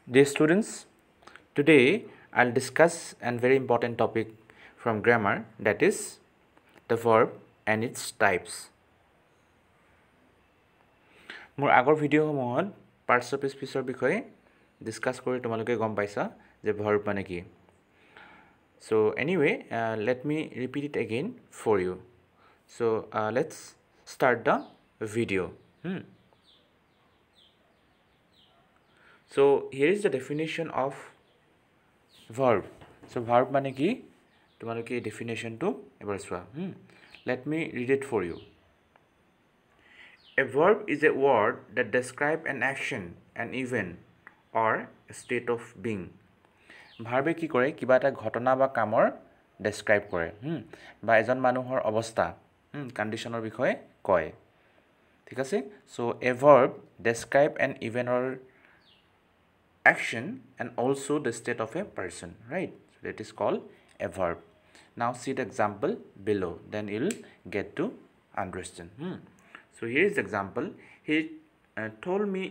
Dear students, today I'll discuss a very important topic from grammar, that is the verb and its types. মোৰ আগৰ ভিডিঅ'সমূহত parts পিছৰ বিষয়ে discuss কৰি তোমালোকে গম পাইছা যে verb মানে কি. So anyway, let me repeat it again for you. So let's start the video. So here is the definition of verb. So verb মানে কি তোমালোকে definition to এবাৰ চোৱা. Let me read it for you. A verb is a word that describes an action, an event, or a state of being. Verb কি কৰে কিবা এটা ঘটনা বা কামৰ describe কৰে বা এজন মানুহৰ অৱস্থা কন্ডিশনৰ বিষয়ে কয়. ঠিক আছে? So a verb describe an event or action and also the state of a person, right? So that is called a verb. Now see the example below, then you'll get to understand. So here is the example. He told me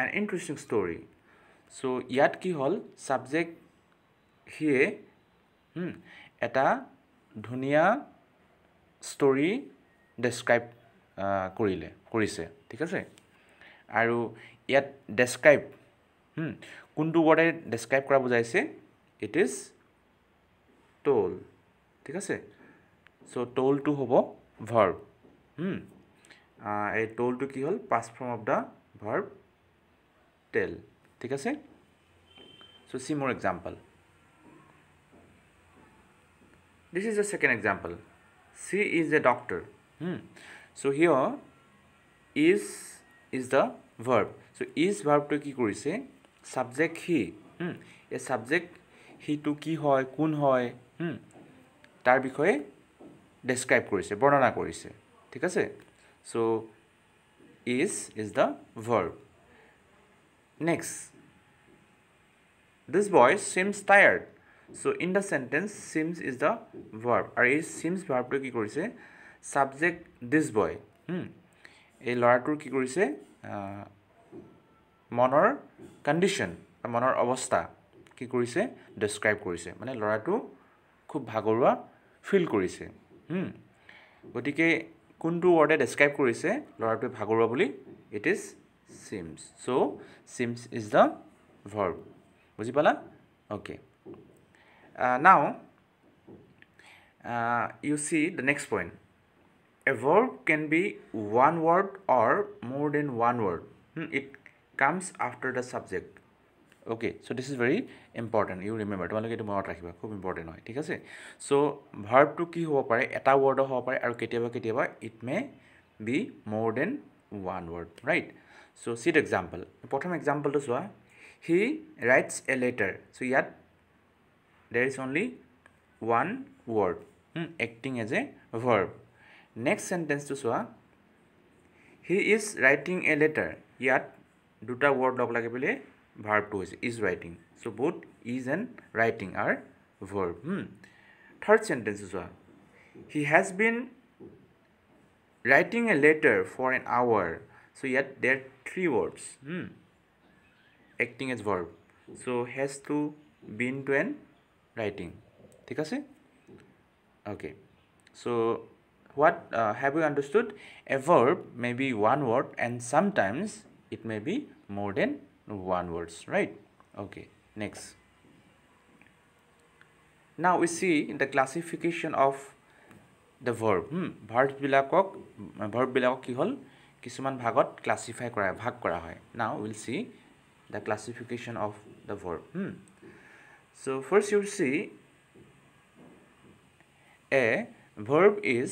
an interesting story. So yat ki hol subject here eta dhuniya story describe korise. ঠিক আছে? আৰু ইয়াত describe কোনটো word describe কৰা বুজাইছে, it is told. ঠিক আছে? So told to হ'ব verb. এই told to কি হল past form of the verb tell. ঠিক আছে? So see more example. This is the second example. She is a doctor. So here is the verb. So is verb to কি কৰিছে subject he. A subject he to কি হয় কোন হয় তাৰ বিষয়ে describe কৰিছে বৰ্ণনা কৰিছে. ঠিক আছে? So is the verb. Next, this boy seems tired. So in the sentence seems is the verb or is seems verb to কি কৰিছে subject this boy. এই ল'ৰাটোৰ কি কৰিছে মনৰ কন্ডিশন মনৰ অৱস্থা কি কৰিছে describe কৰিছে মানে ল'ৰাটো খুব ভাগৰুৱা ফিল কৰিছে. গতিকে কোনটো word describe কৰিছে ল'ৰাটো ভাগৰুৱা বুলি, it is seems. So seems is the verb. বুজি পালা? Okay. Now you see the next point. A verb can be one word or more than one word. It comes after the subject. Okay, so this is very important. You remember, তোমালোকে এটো মনত ৰাখিবা, খুব important হয়. ঠিক আছে? So verb to কি হ'ব পাৰে এটা word হ'ব পাৰে আৰু কেতিয়াবা it may be more than one word, right? So see the example. প্ৰথম example to চোৱা. He writes a letter. So yet there is only one word acting as a verb. Next sentence to চোৱা. He is writing a letter. Yet দুটা word লগ লাগি পেলে verb to is writing. So both is and writing are verb. Third sentence is he has been writing a letter for an hour. So yet there are three words acting as verb. So has to been to and writing. ঠিক আছে? Okay. So what have you understood? A verb may be one word and sometimes it may be more than one words, right? Okay, next. Now we see the classification of the verb. Verb বিলাকক কি হল কিছুমান ভাগত classify কৰা ভাগ কৰা হয়. Now we'll see the classification of the verb. So first you'll see a verb is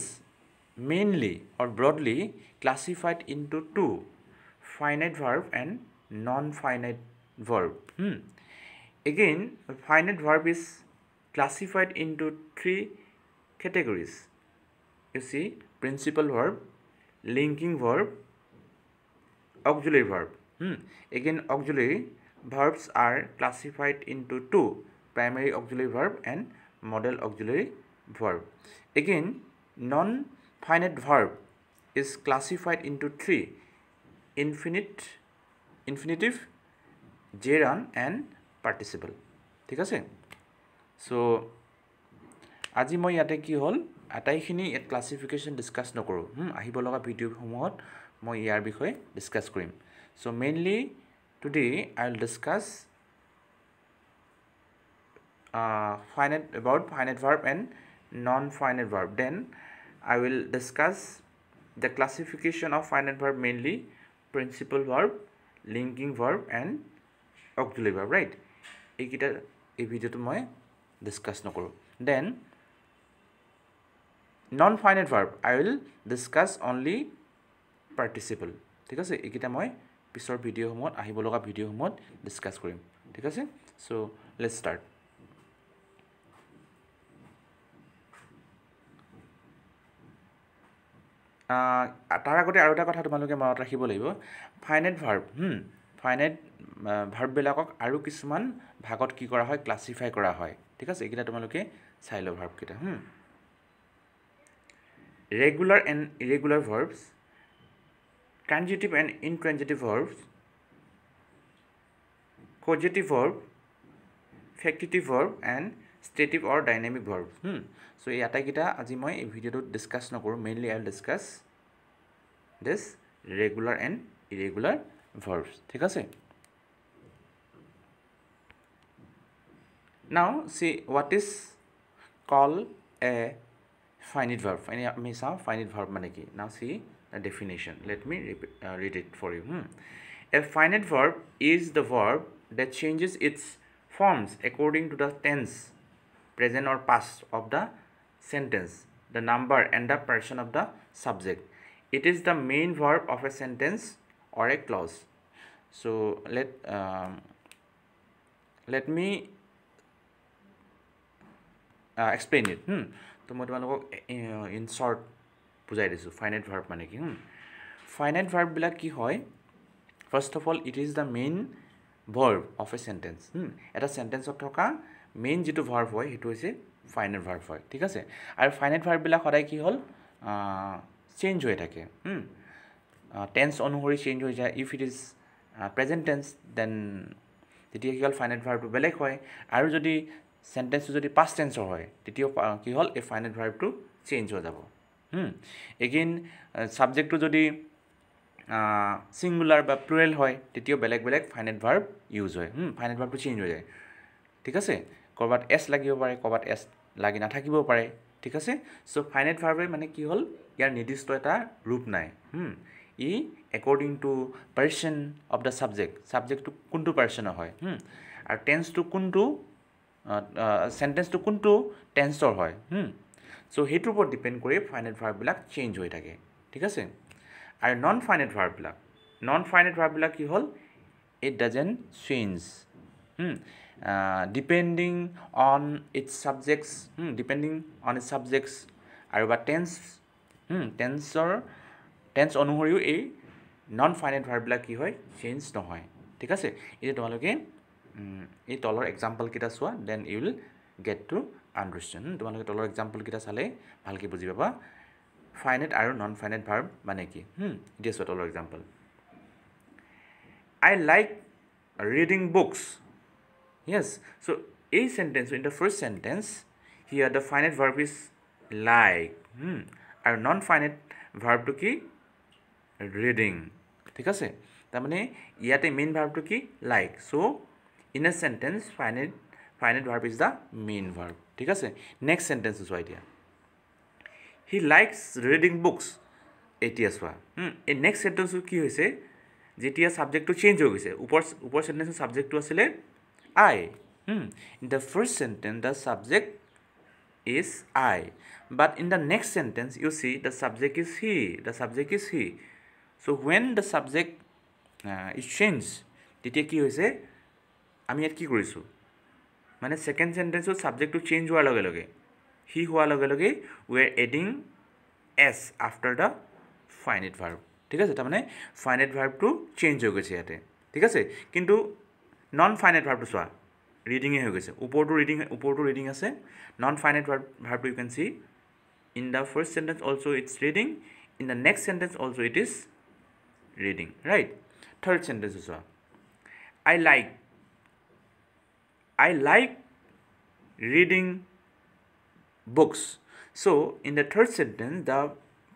mainly or broadly classified into two: finite verb and non-finite verb. Again, finite verb is classified into three categories. You see, principal verb, linking verb, auxiliary verb. Again, auxiliary verbs are classified into two: primary auxiliary verb and modal auxiliary verb. Again, non-finite verb is classified into three: infinitive, gerund and participle ঠিক আছে so আজি মই ইয়াতে কি হল আটাইখিনি at classification discuss নকৰো আহিব লগা ভিডিও সমূহত মই ইয়াৰ বিষয়ে ডিসকাস কৰিম so mainly today I will discuss about finite verb and non-finite verb. Then I will discuss the classification of finite verb, mainly principal verb, linking verb and auxiliary verb, right? This video to moi discuss no karo. Then non-finite verb I will discuss only participle. ঠিক আছে এইকিটা মই পিছৰ video সমূহত আহিব লগা video সমূহত discuss কৰিম ঠিক আছে সো লেটস স্টাৰ্ট তাৰ আগতে আৰু এটা কথা তোমালোকে মনত ৰাখিব লাগিব ফাইনাইট ভাৰ্ব ফাইনাইট ভাৰ্ব বিলাকক আৰু কিছুমান ভাগত কি কৰা হয় ক্লাসিফাই কৰা হয় ঠিক আছে এইকিটা তোমালোকে চাই লও ভাৰ্ব কিটা regular and irregular verbs transitive and intransitive verbs causative verb factitive verb and stative or dynamic verb so এই আটাইকিটা আজি মই এই ভিডিওটো ডিসকাস নকৰো mainly I will discuss this regular and irregular verbs ঠিক আছে now see what is called a finite verb finite verb mane ki now see the definition let me read it for you a finite verb is the verb that changes its forms according to the tense present or past of the sentence the number and the person of the subject it is the main verb of a sentence or a clause so let me explain it তো মই তোমালোকক in short বুঝাই দিছো finite verb মানে কি finite verb বিলাক কি হয় first of all it is the main verb of a sentence এটা সেন্টেন্সত থকা মেইন যেটো ভার্ব হয় হেতু হৈছে ফাইনাইট ভার্ব হয় ঠিক আছে আৰু ফাইনাইট ভাৰ্ব বিলাক সদায় কি হল চেঞ্জ হৈ থাকে টেন্স অনুসৰি চেঞ্জ হৈ যায় if it is present tense then তেতিয়া কি হল ফাইনাইট ভাৰ্বটো বেলেগ হয় আৰু যদি সেন্টেন্স যদি পাস্ট টেন্সৰ হয় তেতিয়া কি হল এ ফাইনাইট ভার্বটো চেঞ্জ হৈ যাব এগেইন সাবজেক্টটো যদি সিঙ্গুলার বা প্লুরাল হয় তেতিয়া বেলেগ বেলেগ ফাইনাইট ভার্ব ইউজ হয় ফাইনাইট ভার্বটো চেঞ্জ হৈ যায় ঠিক আছে কৰবাত এস লাগিব পাৰে কৰবাত এস লাগি না থাকিব পাৰে ঠিক আছে সো ফাইনাইট ভাৰ্বে মানে কি হল ইয়াৰ নিৰ্দিষ্ট এটা ৰূপ নাই ই according to person of the subject to কোনটো পাৰ্সনৰ হয় আৰু টেন্স টু কোনটো সেন্টেন্স টু কোনটো টেন্সৰ হয় সো হেতুৰ ওপৰত ডিপেন্ড কৰি ফাইনাইট ভাৰ্ব বিলাক চেঞ্জ হৈ থাকে ঠিক আছে আৰু নন ফাইনাইট ভার্ব বিলাক কি হল it doesn't change depending on its subjects আৰু বা টেন্স অনুসৰিও এই নন ফাইনাইট ভার্ব বিলাক কি হয় চেঞ্জ নহয় ঠিক আছে এটা তোমালোকে এই তলৰ এক্সাম্পল কিটা চোৱা then you will get to understand তোমালোকে তলৰ এক্সাম্পল কিটা চালে ভালকৈ বুজি পাবা ফাইনাইট আৰু নন ফাইনাইট ভাৰ্ব মানে কি এতিয়া চোৱা তলৰ example I like reading books yes so a sentence in the first sentence here the finite verb is like and non finite verb to ki reading ঠিক আছে তাৰ মানে ইয়াতে main verb to ki like so in a sentence finite verb is the main verb ঠিক আছে next sentence is right here he likes reading books এতিয়া চোৱা এই next sentence কি হৈছে যেতিয়া সাবজেক্টটো চেঞ্জ হৈ গৈছে উপৰ সেন্টেন্সৰ সাবজেক্টটো আছিল I in the first sentence the subject is I but in the next sentence you see the subject is he so when the subject is changed তেতিয়া কি হৈছে আমি ইয়াত কি কৰিছো মানে সেকেন্ড সেন্টেন্সৰ সাবজেক্টটো চেঞ্জ হোৱাৰ লগে লগে he হোৱাৰ লগে লগে we are adding s after the finite verb ঠিক আছে তাৰ মানে ফাইনাইট ভার্বটো চেঞ্জ হৈ গৈছে ইয়াতে ঠিক আছে কিন্তু নন ফাইনাইট ভার্বটো চোৱা ৰিডিং হৈ গৈছে উপৰটো ৰিডিং আছে non finite verb you can see in the first sentence also it's reading in the next sentence also it is reading right third sentence চোৱা I like I like reading books. So in the third sentence, the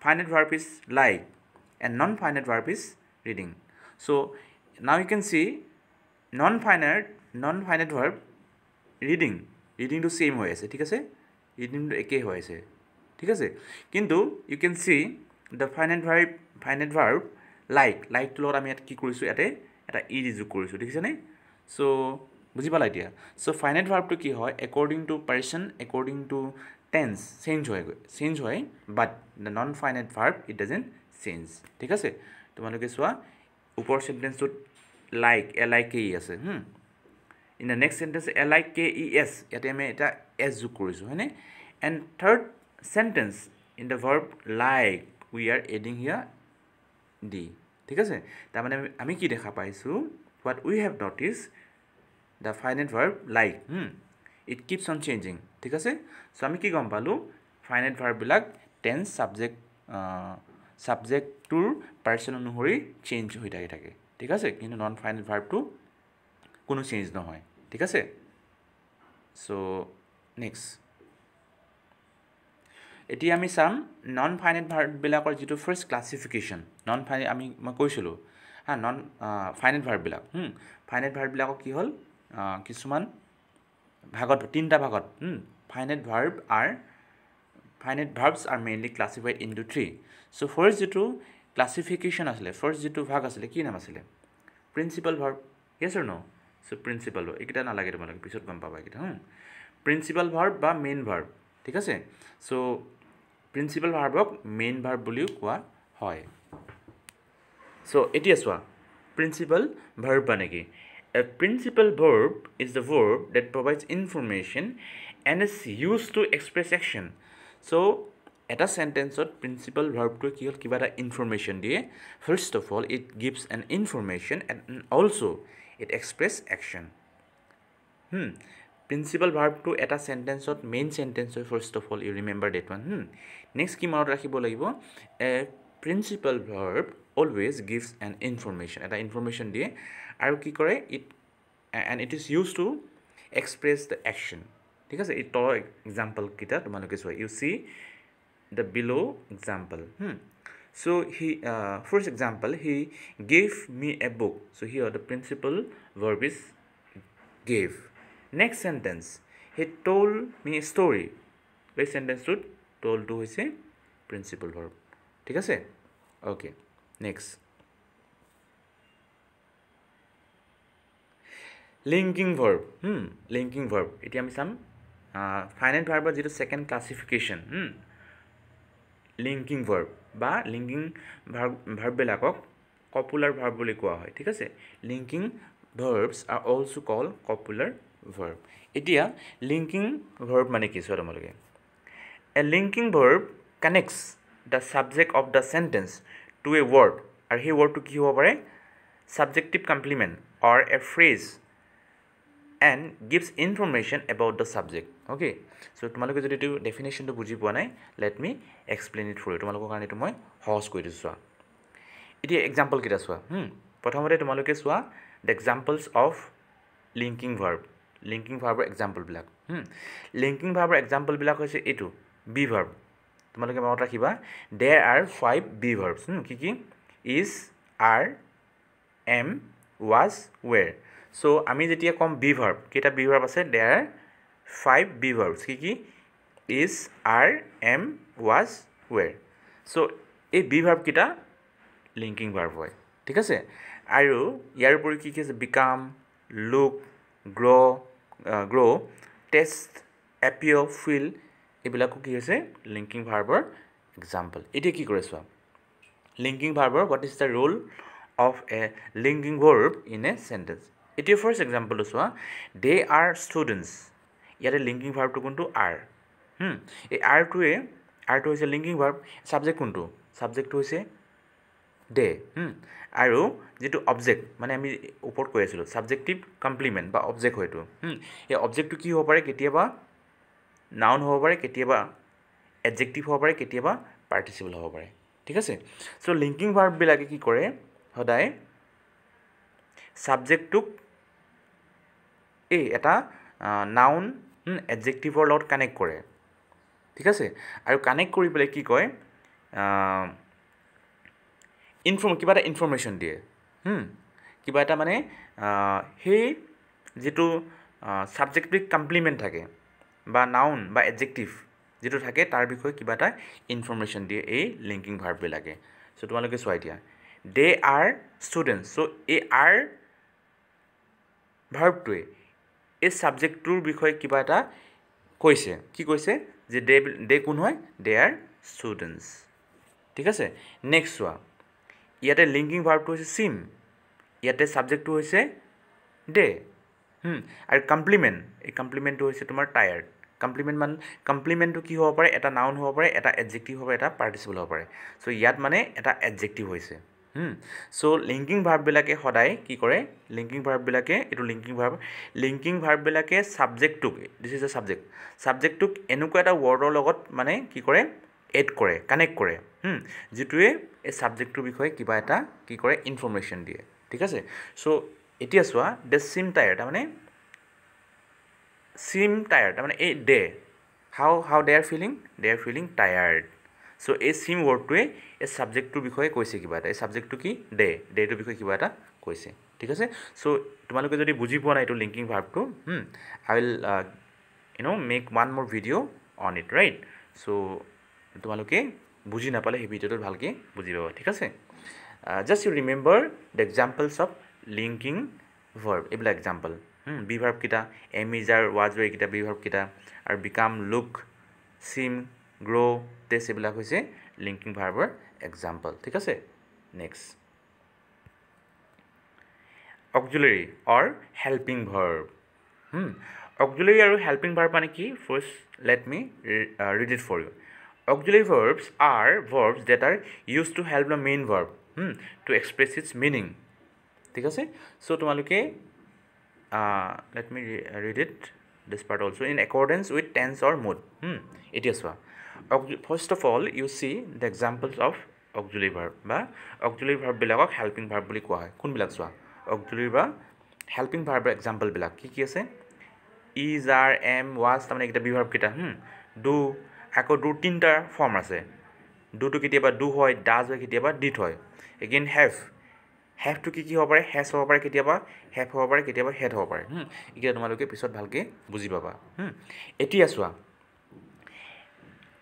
finite verb is like and non-finite verb is reading. So now you can see non-finite verb reading to same হৈ আছে ঠিক আছে reading to একে হৈ আছে ঠিক আছে কিন্তু you can see the finite verb like to লগত আমি কি কৰিছো ইয়াতে এটা ই যোগ কৰিছো ঠিক আছে নে so বুজি পালা এতিয়া so finite verb to কি হয় according to person according to tense change হয় but the non finite verb it doesn't change ঠিক আছে তোমালোকে চোৱা উপৰ সেন্টেন্সত like like আছে in the next sentence likes ইয়াতে আমি এটা s যোগ কৰিছো হয়নে and third sentence in the verb like we are adding here d ঠিক আছে তাৰ মানে আমি কি দেখা পাইছো what we have noticed the finite verb like it keeps on changing ঠিক আছে so আমি কি গম পালো finite verb বিলাক tense subject tour person অনুসৰি change হৈ থাকে ঠিক আছে কিন্তু non finite verb to কোনো চেঞ্জ নহয় ঠিক আছে সো নেক্সট এতিয়া আমি চাম নন ফাইনাইট ভাৰ্ব বিলাকৰ যেটো ফাৰ্স্ট ক্লাসিফিকেশন নন ফাইনাইট আমি মই কৈছিলো নন ফাইনাইট ভাৰ্ব বিলাক ফাইনাইট ভাৰ্ব বিলাকক কি হল কিছুমান ভাগত তিনটা ভাগত finite verbs are mainly classified into three so first যেটো ক্লাসিফিকেশন আসলে ফার্স্ট যেটো ভাগ আসলে কি নাম আসলে principal verb yes or no so principal ekita na lage tomolok pisot gam paba ekita principal verb ba main verb ঠিক আছে so principal verb ok main verb boliu koa hoy so etia swa principal verb baneki a principal verb is the verb that provides information and is used to express action so eta sentence ot principal verb to ki hol kiba da information die first of all it gives an information and also it express action principal verb to eta sentence ot main sentence first of all you remember that one next ki manot rakhibo lagibo a principal verb always gives an information eta information die aru ki kore it and it is used to express the action ঠিক আছে it to example kita tomaloke so you see the below example so he first example he gave me a book so here the principal verb is gave next sentence he told me a story this sentence to told to is a principal verb ঠিক আছে okay next linking verb linking verb এটি আমি সাম finite verb যেটো second classification linking verb বা linking verb বিলাকক copular verb বুলি কোৱা হয় ঠিক আছে linking verbs are also called copular verb এতিয়া linking verb মানে কি সৰ তোমালোকে a linking verb connects the subject of the sentence to a word আৰু সেই word to কি হ'ব পাৰে subjective complement or a phrase and gives information about the subject okay so তোমালোকে যদি এটো ডেফিনেশন তো বুজি পোৱা নাই let me explain it for you তোমালোকৰ কাৰণে এটো মই সহজ কৰি দিছো এতিয়া एग्जांपल কিটা চোৱা প্ৰথমতে তোমালোকে চোৱা the examples of linking verb example বিলাক linking verb example বিলাক হৈছে এটো be verb তোমালোকে মনত ৰাখিবা there are 5 be verbs কি is are am was were so আমি যেতিয়া কম be verb কেটা be verb আছে there are 5 be verbs কি is are am was were so এই be verb কেটা linking verb হয় ঠিক আছে আৰু ইয়াৰ উপৰি কি আছে become look grow taste appear feel এবিলাকো কি আছে linking verbৰ example এটা কি কৰে চোৱা linking verbৰ what is the role of a linking verb in a sentence it is first example চোৱা they are students ইয়াতে linking verb to কোনটো are এই are to is a linking verb subject কোনটো subject to হৈছে they আৰু যেটো object মানে আমি ওপৰত কৈ আছিল subjective complement বা object হয়তো এই object to কি হ'ব পাৰে কেতিয়াবা noun হ'ব পাৰে কেতিয়াবা adjective হ'ব পাৰে কেতিয়াবা participle হ'ব পাৰে ঠিক আছে সো linking verb বিলাকে কি কৰে সদায় subject to এটা নাউন এডজেক্টিভৰ লগত কানেক্ট কৰে ঠিক আছে আৰু কানেক্ট কৰি পেলাই কি কয় কিবা এটা ইনফৰমেশ্যন দিয়ে কিবা এটা মানে সেই যিটো ছাবজেক্টিভ কমপ্লিমেণ্ট থাকে বা নাউন বা এডজেক্টিভ যিটো থাকে তাৰ বিষয়ে কিবা এটা ইনফৰমেশ্যন দিয়ে এই লিংকিং ভাৰ্ববিলাকে চ' তোমালোকে চোৱা এতিয়া দে আৰ ষ্টুডেণ্টছ চ' এই আৰ ভাৰ্বটোৱে এই ছাবজেক্টটোৰ বিষয়ে কিবা এটা কৈছে কি কৈছে যে দে কোন হয় দে আৰ ষ্টুডেণ্টছ ঠিক আছে নেক্সট চোৱা ইয়াতে লিংকিং ভাৰ্বটো হৈছে চিম ইয়াতে ছাবজেক্টটো হৈছে ডে আৰু কমপ্লিমেণ্ট এই কমপ্লিমেণ্টটো হৈছে তোমাৰ টায়াৰ্ড কমপ্লিমেণ্টটো কি হ'ব পাৰে এটা নাউন হ'ব পাৰে এটা এডজেক্টিভ হ'ব পাৰে এটা পাৰ্টিচিপল হ'ব পাৰে চ' ইয়াত মানে এটা এডজেক্টিভ হৈছে চ' লিংকিং ভাৰ্ববিলাকে সদায় কি কৰে লিংকিং ভাৰ্ববিলাকে ছাবজেক্টটোক দিছ ইজ এ ছাবজেক্টটোক এনেকুৱা এটা ৱৰ্ডৰ লগত মানে কি কৰে এড কৰে কানেক্ট কৰে যিটোৱে এই ছাবজেক্টটোৰ বিষয়ে কিবা এটা কি কৰে ইনফৰমেশ্যন দিয়ে ঠিক আছে চ' এতিয়া চোৱা দে চিম টায়াৰ্ড তাৰমানে তাৰমানে এই they how they are feeling tired so' এই চিম ৱৰ্ডটোৱে এই ছাবজেক্টটোৰ বিষয়ে কৈছে কিবা এটা এই ছাবজেক্টটো কি ডেটোৰ বিষয়ে কিবা এটা কৈছে ঠিক আছে চ' তোমালোকে যদি বুজি পোৱা নাই এইটো লিংকিং ভাৰ্বটো I will make one more video' on it right so' তোমালোকে বুজি নাপালে সেই ভিডিঅ'টোত ভালকৈ বুজি পাবা ঠিক আছে just you remember the examples of linking verb এইবিলাক এক্সাম্পল বি ভাৰ্বকেইটা ইজ আৰ ৱাজ ৱেৰ এইকেইটা বি ভাৰ্বকেইটা আৰু become look seem grow' taste এইবিলাক হৈছে লিংকিং ভাৰ্বৰ এক্সাম্পল ঠিক আছে next auxiliary or helping verb auxiliary আৰু হেল্পিং ভাৰ্ব মানে কি first let me read it for you auxiliary verbs are verbs that are used to help the main verb to express its meaning ঠিক আছে চ' তোমালোকে let me read it this part also in accordance with tense or mood এতিয়া চোৱা first of all you see the examples of auxiliary verb বা auxiliary verb বিলাকক helping verb বুলি কোৱা হয় কোনবিলাক চোৱা auxiliary বা helping verb example বিলাক কি আছে is are am was তাৰমানে এটা verb কেইটা do আকৌ do তিনটা ফৰ্ম আছে do to কেতিয়াবা do হয় does হয় কেতিয়াবা did হয় again have to কি হ'ব পাৰে has হ'ব পাৰে কেতিয়াবা have হ'ব পাৰে কেতিয়াবা had হ'ব পাৰে এতিয়া তোমালোকে পিছত ভালকৈ বুজি পাবা এতিয়া চোৱা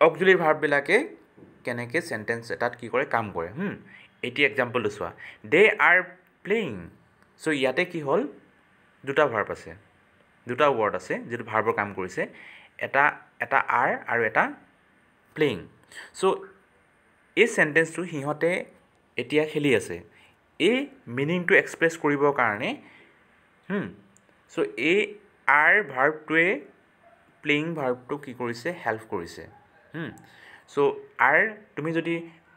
অক্সিলাৰী ভাৰ্ববিলাকে কেনেকৈ চেণ্টেঞ্চ এটাত কি কৰে কাম কৰে এতিয়া এক্সাম্পলটো চোৱা দে আৰ প্লেয়িং চ' ইয়াতে কি হ'ল দুটা ভাৰ্ব আছে দুটা ৱৰ্ড আছে যিটো ভাৰ্বৰ কাম কৰিছে এটা আৰ আৰু এটা প্লেয়িং চ' এই চেণ্টেঞ্চটো সিহঁতে এতিয়া খেলি আছে এই মিনিংটো এক্সপ্ৰেছ কৰিবৰ কাৰণে চ' এই আৰ ভাৰ্বটোৱে প্লেয়িং ভাৰ্বটো কি কৰিছে হেল্প কৰিছে চ' তুমি যদি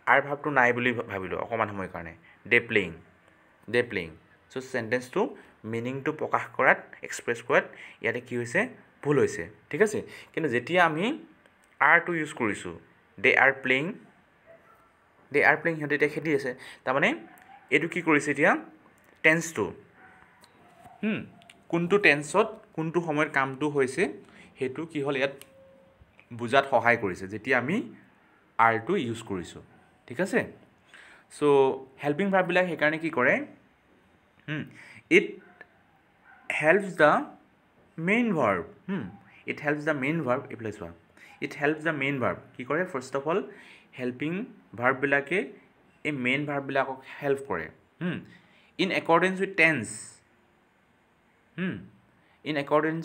আৰ ভাৰ্বটো নাই বুলি ভাবিলোঁ অকণমান সময়ৰ কাৰণে দে প্লেয়িং চ' চেণ্টেঞ্চটো মিনিংটো প্ৰকাশ কৰাত এক্সপ্ৰেছ কৰাত ইয়াতে কি হৈছে ভুল হৈছে ঠিক আছে কিন্তু যেতিয়া আমি আৰটো ইউজ কৰিছোঁ দে আৰ প্লেয়িং সিহঁতে এতিয়া খেলি আছে তাৰমানে এইটো কি কৰিছে এতিয়া টেন্সটো কোনটো টেন্সত কোনটো সময়ত কামটো হৈছে সেইটো কি হ'ল ইয়াত বুজাত সহায় কৰিছে যেতিয়া আমি আৰটো ইউজ কৰিছোঁ ঠিক আছে চ' হেল্পিং ভাৰ্ববিলাক সেইকাৰণে কি কৰে it helps the main verb এইফালে চোৱা it helps the main verb কি কৰে ফাৰ্ষ্ট অফ অল হেল্পিং ভাৰ্ববিলাকে এই মেইন ভাৰ্ববিলাকক হেল্প কৰে ইন একৰ্ডেঞ্চ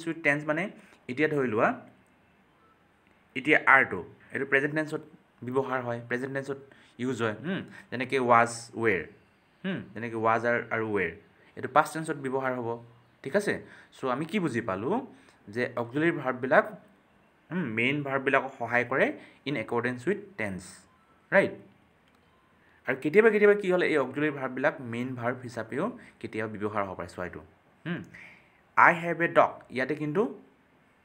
উইথ টেন্স মানে এতিয়া ধৰি লোৱা এতিয়া আৰটো এইটো প্ৰেজেণ্ট টেন্সত ব্যৱহাৰ হয় প্ৰেজেণ্ট টেন্সত ইউজ হয় যেনেকৈ ৱাজ ৱেৰ যেনেকৈ ৱাজ আৰু ৱেৰ এইটো পাষ্ট টেন্সত ব্যৱহাৰ হ'ব ঠিক আছে চ' আমি কি বুজি পালোঁ যে অক্সিলাৰী ভাৰ্ববিলাক মেইন ভাৰ্ববিলাকক সহায় কৰে ইন একৰ্ডেঞ্চ উইথ টেন্স ৰাইট আৰু কেতিয়াবা কি হ'লে এই অক্সিলাৰী ভাৰ্ববিলাক মেইন ভাৰ্ব হিচাপেও কেতিয়াবা ব্যৱহাৰ হ'ব পাৰে চোৱা এইটো আই হেভ এ ডগ ইয়াতে কিন্তু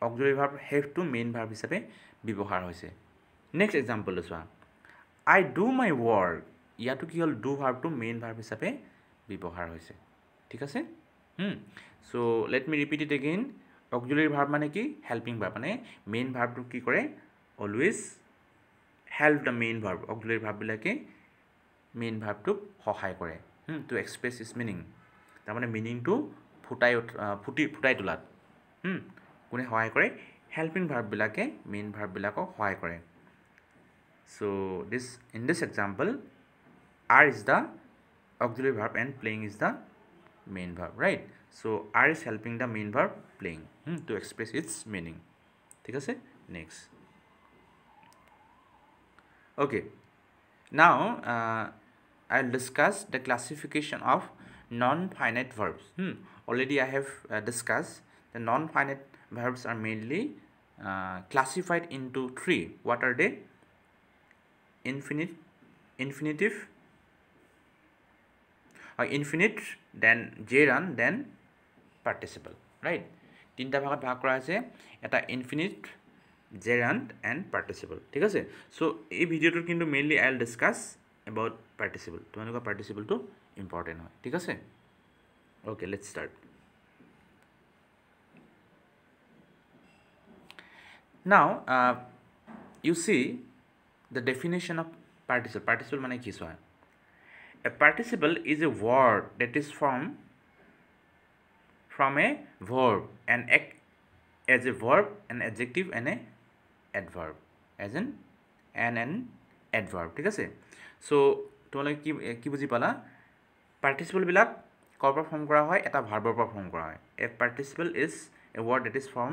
অক্সিলাৰী ভাৰ্ব হেভটো মেইন ভাৰ্ব হিচাপে ব্যৱহাৰ হৈছে নেক্সট এক্সাম্পলটো চোৱা আই ডু মাই ৱৰ্ক ইয়াতো কি হ'ল ডু ভাৰ্বটো মেইন ভাৰ্ব হিচাপে ব্যৱহাৰ হৈছে ঠিক আছে so' let me repeat it again auxiliary verb মানে কি হেল্পিং ভাৰ্ব মানে মেইন ভাৰ্বটো কি কৰে always help the main verb auxiliary ভাৰ্ববিলাকে মেইন ভাৰ্বটোক সহায় কৰে টু এক্সপ্ৰেছ ইটছ মিনিং তাৰমানে মিনিংটো ফুটাই তোলাত কোনে সহায় কৰে হেল্পিং ভাৰ্ববিলাকে মেইন ভাৰ্ববিলাকক সহায় কৰে so in this example are is the auxiliary verb and playing is the main verb right so are is helping the main verb playing to express its meaning ঠিক আছে next okay now I'll discuss the classification of non-finite verbs already I have discussed the non-finite verbs are mainly classified into three what are they infinitive infinite then gerund then participle right তিনটা ভাগত ভাগ কৰা আছে এটা infinite gerund and participle ঠিক আছে so এই ভিডিওটো কিন্তু mainly I'll discuss about participle তোমালোকৰ participle টো important হয় ঠিক আছে okay let's start now you see the definition of participle মানে কি হয় a participle is a word that is from a verb and act as a verb an adjective and a adverb as an adverb ঠিক আছে so তোমালোকে কি বুজি পালা participle বিলাক কৰ পৰা ফৰ্ম কৰা হয় এটা ভাৰ্বৰ পৰা ফৰ্ম কৰা হয় a participle is a word that is from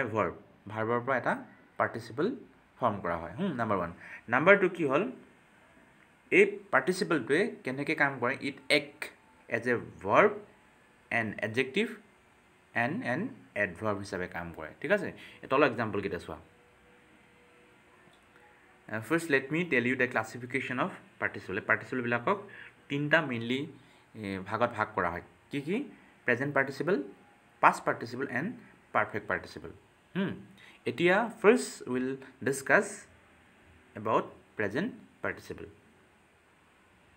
a verb ভাৰ্বৰ পৰা এটা participle ফৰ্ম কৰা হয় নাম্বাৰ 1 নাম্বাৰ 2 কি হল এই পাৰ্টিসিপলটোৱে কেনেকৈ কাম কৰে it act as a verb an adjective an an adverb হিচাপে কাম কৰে ঠিক আছে এটা এক্সাম্পল কেইটা চোৱা first let me tell you the classification of participle বিলাকক তিনটা মেইনলি ভাগত ভাগ কৰা হয় কি কি present participle past participle and perfect participle এতিয়া first will discuss about present participle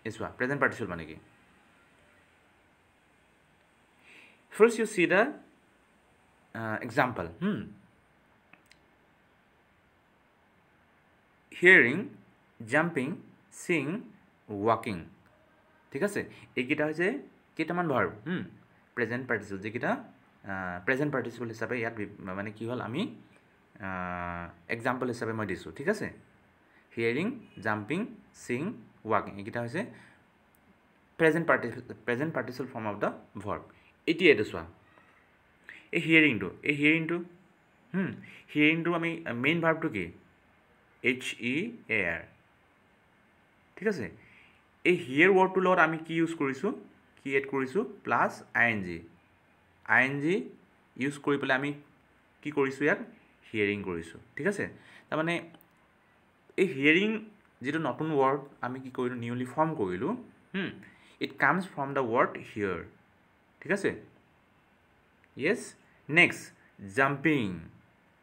इसवा प्रेजेंट पार्टिसिपल माने की first you see the example hearing jumping seeing walking ঠিক আছে এইকিটা হৈছে কেইটামান ভার্ব প্রেজেন্ট পার্টিসিপল যেকিটা প্রেজেন্ট পার্টিসিপল হিসাবে ইয়াত মানে কি হল আমি এক্সাম্পল হিসাবে মই দিছো ঠিক আছে hearing jumping seeing walking এইকিটা হৈছে present participle form of the verb এটি এটো সোয়া এই হিয়ারিংটো আমি মেইন ভার্বটো কি HEAR ঠিক আছে এই হিয়ার ওয়ার্ডটো লগত আমি কি ইউজ কৰিছো কি এড কৰিছো প্লাস ING ইউজ কৰি পেলাই আমি কি কৰিছো ইয়াক হিয়াৰিং কৰিছো ঠিক আছে তাৰ মানে এই হিয়াৰিং যেটো নতুন ওয়াৰ্ড আমি কি কৰিলো নিউলি ফৰ্ম কৰিলো it comes from the word hear ঠিক আছে yes next jumping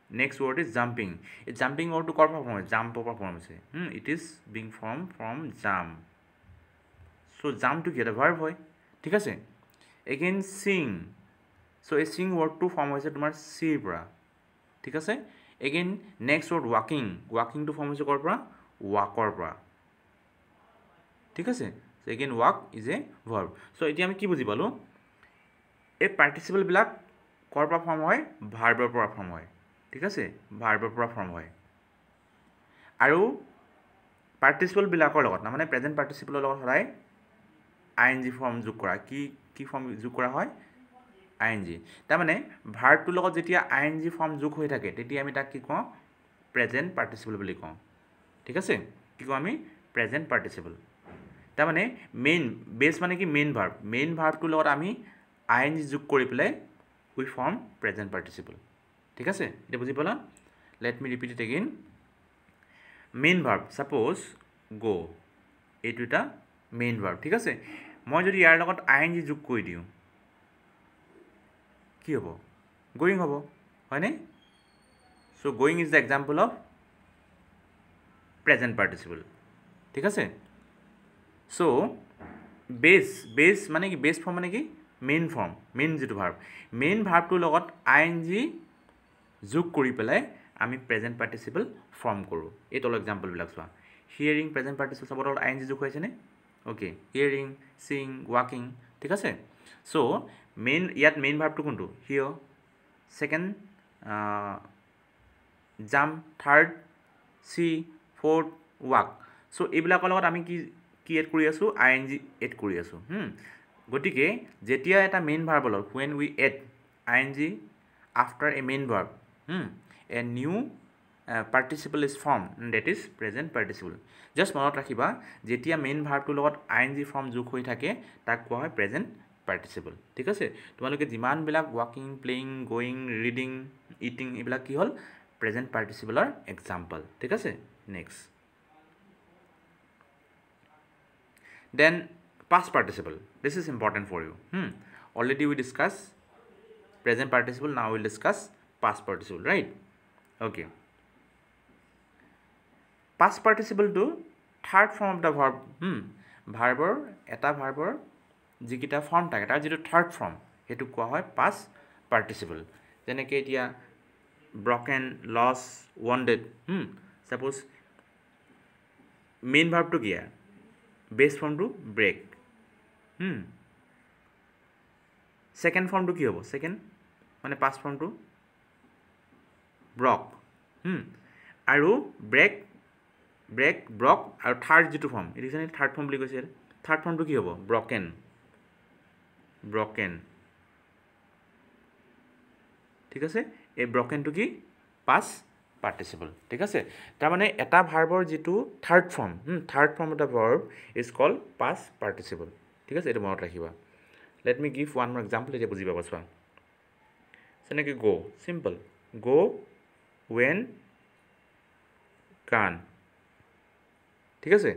next word is jumping a jumping word to কৰ পৰা ফৰ্ম হৈছে jump পৰা ফৰ্ম হৈছে it is being formed from jump so jump to get a verb হয় ঠিক আছে again sing so a sing word to form হৈছে তোমাৰ see পৰা ঠিক আছে again next word walking to form হৈছে কৰ পৰা walker পৰা ঠিক আছে so again walk is a verb so এতিয়া আমি কি বুজি পালো এই পাৰ্টিসিপল বিলাক কৰ পৰা ফৰ্ম হয় ভাৰ্বৰ পৰা ফৰ্ম হয় ঠিক আছে ভাৰ্বৰ পৰা ফৰ্ম হয় আৰু পাৰ্টিসিপল বিলাকৰ লগত না মানে প্ৰেজেন্ট পাৰ্টিসিপলৰ লগত হয় ING ফৰ্ম যোগ কৰা কি ফৰ্ম যোগ কৰা হয় ING তাৰ মানে ভাৰ্বটোৰ লগত যেতিয়া ING ফৰ্ম যোগ হৈ থাকে তেতিয়া আমি তাক কি কওঁ প্ৰেজেন্ট পাৰ্টিসিপল বুলি কওঁ ঠিক আছে কি কওঁ আমি প্ৰেজেন্ট পাৰ্টিসিপল তাৰ মানে মেইন বেস মানে কি মেইন ভাৰ্বটোৰ লগত আমি ING যোগ কৰি পেলাই we form present participle ঠিক আছে এটা বুজি পালা let me repeat it again main verb suppose go এইটো এটা main verb ঠিক আছে মই যদি ইয়াৰ লগত ING যোগ কৰি দিও কি হ'ব going হ'ব হয় নে so going is the example of present participle ঠিক আছে so base মানে কি base form মানে কি মেইন ফৰ্ম মেইন যিটো ভাৰ্ব মেইন ভাৰ্বটোৰ লগত আইএনজি যোগ কৰি পেলাই আমি প্ৰেজেণ্ট পাৰ্টিচিপল ফৰ্ম কৰোঁ এই তলৰ এক্সাম্পলবিলাক চোৱা হিয়াৰিং প্ৰেজেণ্ট পাৰ্টিচিপল চবৰ লগত আইএনজি যোগ হৈছেনে অ'কে হিয়াৰিং চিং ৱাকিং ঠিক আছে চ' মেইন ইয়াত মেইন ভাৰ্বটো কোনটো here second jump third see fourth walk so' এইবিলাকৰ লগত আমি কি এড কৰি আছোঁ আইএনজি এড কৰি আছোঁ গতিকে যেতিয়া এটা মেইন ভাৰ্বৰ লগত when we add ing after a main verb a new participle is formed that is present participle just মনত ৰাখিবা যেতিয়া মেইন ভাৰ্বটোৰ লগত ing ফৰ্ম যোগ হৈ থাকে তাক কোৱা হয় প্ৰেজেণ্ট পাৰ্টিচিপল ঠিক আছে তোমালোকে যিমানবিলাক ৱাকিং প্লেয়িং গোয়িং ৰিডিং ইটিং এইবিলাক কি হ'ল প্ৰেজেণ্ট পাৰ্টিচিপলৰ এক্সাম্পল ঠিক আছে next then past participle this is important for you already we discussed present participle now we'll discuss past participle right okay past participle to third form of the verb verbor eta verbor jikita form থাকে তাৰ যেটো third form হেতু কোৱা হয় past participle যেনেকৈ এতিয়া broken lost wounded suppose main verb to কি base form to break second form to কি হ'ব second মানে past form to broke আৰু break broke আৰু third যেটো form it is third form বুলি কৈছে third form to কি হ'ব broken ঠিক আছে এই broken to কি past participle ঠিক আছে তাৰ মানে এটা ভাৰ্বৰ যেটো third form of the verb is called past participle ঠিক আছে এটো মনত ৰাখিবা let me give one more example এটা বুজি পাবা চোৱা যেনেকৈ go simple go when can ঠিক আছে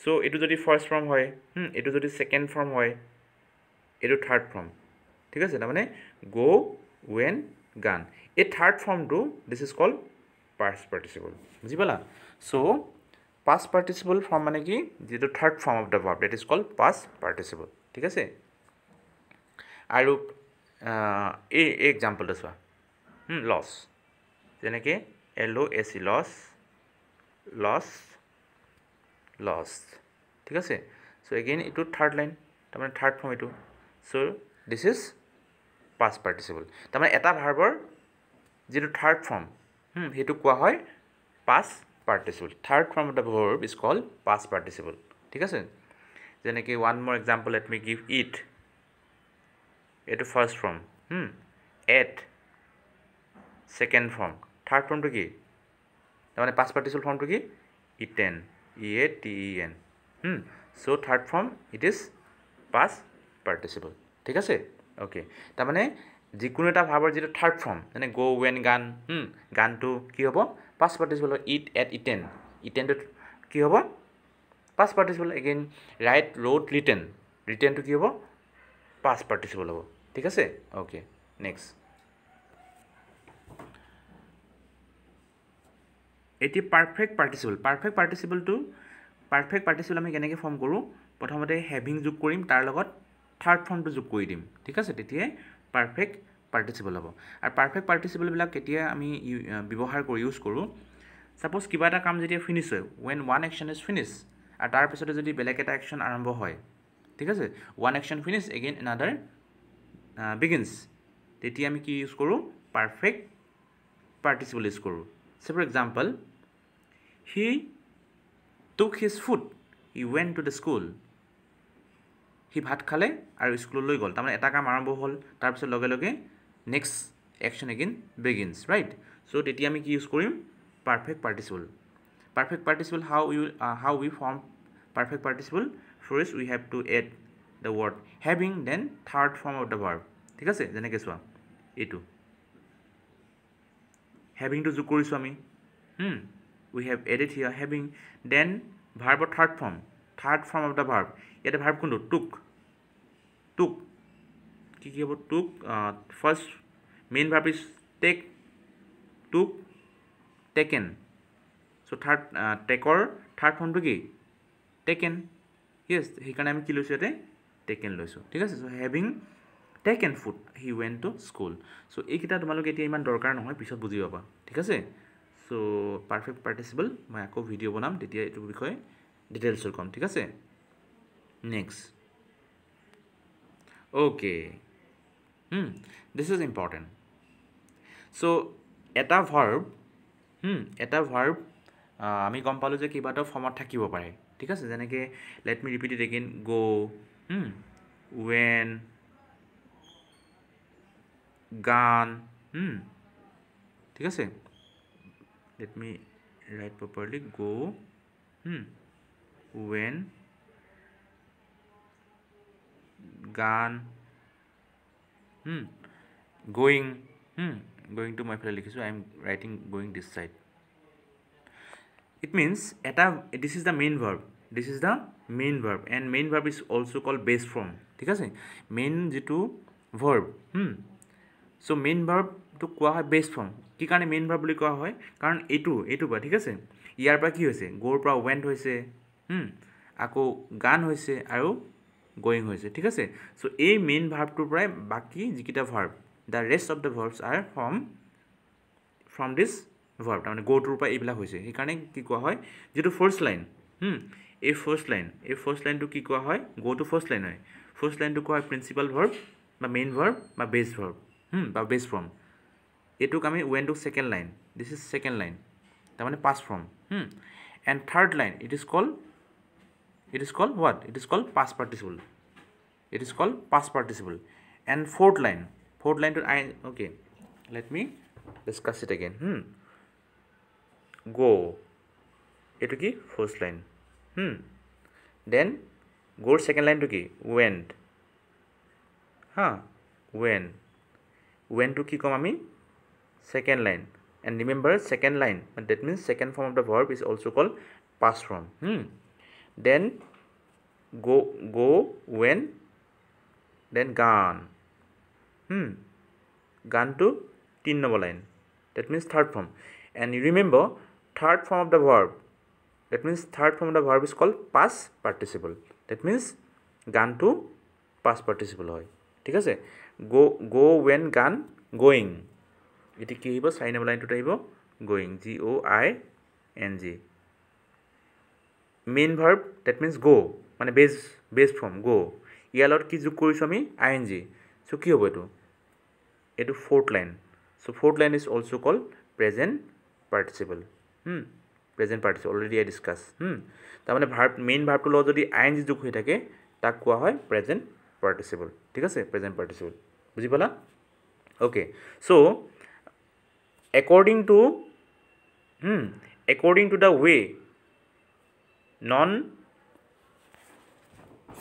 সো এটো যদি ফার্স্ট ফর্ম হয় এটো যদি সেকেন্ড ফর্ম হয় এটো থার্ড ফর্ম ঠিক আছে তাৰ মানে go when can এই third ফর্মটো this is called past participle বুজি পালা so past participle form মানে কি যেটো third form of the verb that is called past participle ঠিক আছে আৰু এই এক্সাম্পলটো চোৱা লস যেনেকৈ LOS লস ঠিক আছে সো এগেইন এটো থাৰ্ড লাইন তাৰ মানে থাৰ্ড ফৰ্ম এটো so this is past participle তাৰ মানে এটা ভাৰ্বৰ যেটো থাৰ্ড ফৰ্ম হেতু কোৱা হয় past participle third form of the verb is called past participle ঠিক আছে যেনেকৈ one more example let me give eat এটো first form ate second form third form to কি তাৰ মানে past participle form to কি eaten EATEN so third form it is past participle ঠিক আছে okay তাৰ মানে যিকোনো এটা ভাৰ্বৰ যেটো থার্ড ফর্ম মানে go when gone গানটো কি হ'ব past participle eat at eaten to কি হ'ব past participle again write wrote written to কি হ'ব past participle হ'ব ঠিক আছে okay next এটি পারফেক্ট পার্টিসিপল আমি কেনেকৈ ফর্ম কৰোঁ প্ৰথমতে হ্যাভিং যোগ কৰিম তাৰ লগত থাৰ্ড ফৰ্মটো যোগ কৰি দিম ঠিক আছে তেতিয়া পাৰফেক্ট পাৰ্টিসিপল হ'ব আৰু পাৰফেক্ট পাৰ্টিসিপল বিলাক কেতিয়া আমি ব্যৱহাৰ কৰি ইউজ কৰোঁ সাপোজ কিবা এটা কাম যেতিয়া ফিনিশ হয় when one action is finished আৰু তাৰ পিছতে যদি বেলেগ এটা অ্যাকশন আৰম্ভ হয় ঠিক আছে one action finish again another begins তেতিয়া আমি কি ইউজ কৰোঁ পাৰফেক্ট পাৰ্টিসিপল ইউজ কৰোঁ so for example he took his food he went to the school he ভাত খালে আৰু স্কুললৈ গ'ল তাৰমানে এটা কাম আৰম্ভ হ'ল তাৰ পিছত লগে লগে next action again begins right so তেতিয়া আমি কি ইউজ কৰিম perfect participle how we form perfect participle first we have to add the word having then third form of the verb ঠিক আছে যেনেকৈ চোৱা এইটো having to যোগ কৰিছো আমি we have added here having then verb third form of the verb ইয়াতে verb কোনটো took কি হ'ব took first main verb is take took taken so third taker third form to কি taken yes সেইকাৰণে আমি কি লৈছো ইয়াতে taken লৈছো ঠিক আছে so having taken food he went to school so এইকেইটা তোমালোকে এতিয়া ইমান দৰকাৰ নহয় পিছত বুজি পাবা ঠিক আছে so perfect participle মই আকৌ ভিডিও বনাম তেতিয়া এইটো বিষয়ে ডিটেইলছ কম ঠিক আছে next okay this is important so এটা verb আমি গম পালো যে কিবাটা ফৰ্মত থাকিব পাৰে ঠিক আছে যেনেকৈ let me repeat it again go when গান ঠিক আছে let me write properly go when গান going going to my file likhisu I am writing going this side it means this is the main verb and main verb is also called base form ঠিক আছে main যেটো verb so main verb to কোৱা হয় base form কি কাৰণে main verb বুলি কোৱা হয় কাৰণ এইটো বা ঠিক আছে ইয়াৰ পৰা কি হৈছে go ৰ পৰা went হৈছে আকৌ গান হৈছে আৰু going হৈছে ঠিক আছে so এই main verb টোৰ পৰা বাকি যিকিটা verb the rest of the verbs are from this verb মানে go টোৰ পৰা এইবিলাক হৈছে এই কাৰণে কি কোৱা হয় যেটো first line এই first line to কি কোৱা হয় go to first line হয় first line to কোৱা হয় principal verb বা main verb বা base verb বা base form এটুক আমি went to second line this is second line তাৰ মানে past form and third line it is called what it is called past participle and fourth line to I okay let me discuss it again go etu ki first line then go second line to ki went when to ki kom ami second line and remember second line that means second form of the verb is also called past form then go when then gan gan to 3 number line that means third form and you remember third form of the verb that means third form of the verb is called past participle that means gan to past participle hoy ঠিক আছে go when gan going এটি কি হইব 4 number line to হইব going g o i n g main verb that means go মানে base form go ইয়ালত কি যোগ কৰিছো আমি ing so কি হ'ব এটো fourth line so fourth line is also called present participle present participle already I discussed তাৰ মানে verb main verb to যদি ing যোগ হৈ থাকে তাক কোৱা হয় present participle ঠিক আছে present participle বুজি পালা okay so according to the way non